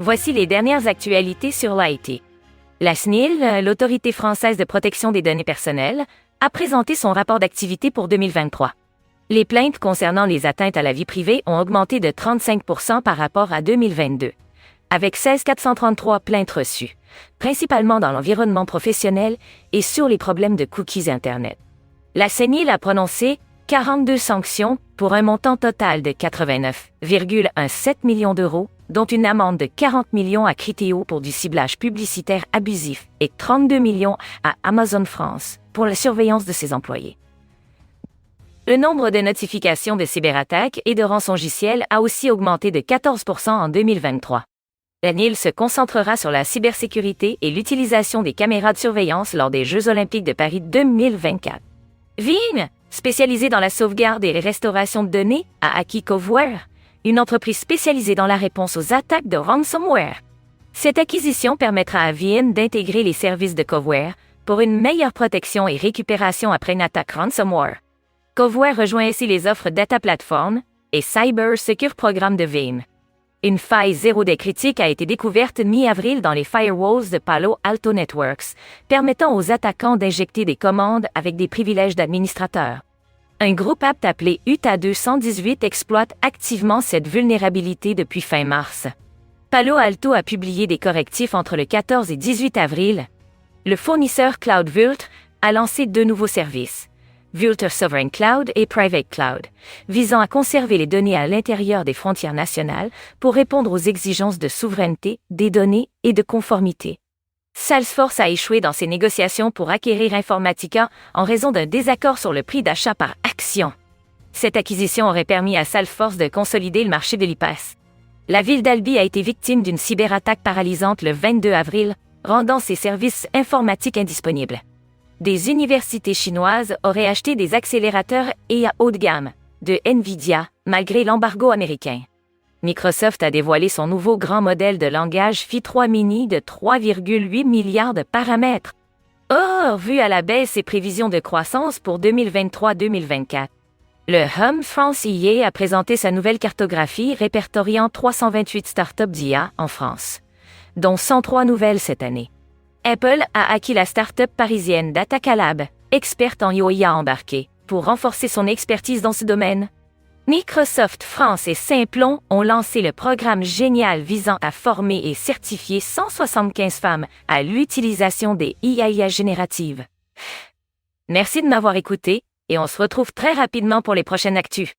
Voici les dernières actualités sur l'IT. La SNIL, l'Autorité française de protection des données personnelles, a présenté son rapport d'activité pour 2023. Les plaintes concernant les atteintes à la vie privée ont augmenté de 35% par rapport à 2022, avec 16 433 plaintes reçues, principalement dans l'environnement professionnel et sur les problèmes de cookies Internet. La SNIL a prononcé 42 sanctions pour un montant total de 89,17 millions d'euros, dont une amende de 40 millions à Criteo pour du ciblage publicitaire abusif et 32 millions à Amazon France pour la surveillance de ses employés. Le nombre de notifications de cyberattaques et de rançongiciels a aussi augmenté de 14% en 2023. La NIL se concentrera sur la cybersécurité et l'utilisation des caméras de surveillance lors des Jeux olympiques de Paris 2024. Veeam, spécialisée dans la sauvegarde et la restauration de données, a acquis Coveware, une entreprise spécialisée dans la réponse aux attaques de ransomware. Cette acquisition permettra à Veeam d'intégrer les services de Coveware pour une meilleure protection et récupération après une attaque ransomware. Coveware rejoint ainsi les offres Data Platform et Cyber Secure Programme de Veeam. Une faille zéro day critique a été découverte mi-avril dans les firewalls de Palo Alto Networks, permettant aux attaquants d'injecter des commandes avec des privilèges d'administrateur. Un groupe apt appelé Utah 218 exploite activement cette vulnérabilité depuis fin mars. Palo Alto a publié des correctifs entre le 14 et 18 avril. Le fournisseur Cloud Vault a lancé 2 nouveaux services, Vultr Sovereign Cloud et Private Cloud, visant à conserver les données à l'intérieur des frontières nationales pour répondre aux exigences de souveraineté, des données et de conformité. Salesforce a échoué dans ses négociations pour acquérir Informatica en raison d'un désaccord sur le prix d'achat par action. Cette acquisition aurait permis à Salesforce de consolider le marché de l'IPaaS. La ville d'Albi a été victime d'une cyberattaque paralysante le 22 avril, rendant ses services informatiques indisponibles. Des universités chinoises auraient acheté des accélérateurs IA haut de gamme de NVIDIA, malgré l'embargo américain. Microsoft a dévoilé son nouveau grand modèle de langage Phi 3 Mini de 3,8 milliards de paramètres. Or, vu à la baisse ses prévisions de croissance pour 2023-2024. Le Hum France IA a présenté sa nouvelle cartographie répertoriant 328 startups d'IA en France, dont 103 nouvelles cette année. Apple a acquis la start-up parisienne Datacalab, experte en IA embarquée, pour renforcer son expertise dans ce domaine. Microsoft France et Simplon ont lancé le programme génial visant à former et certifier 175 femmes à l'utilisation des IA génératives. Merci de m'avoir écouté et on se retrouve très rapidement pour les prochaines actus.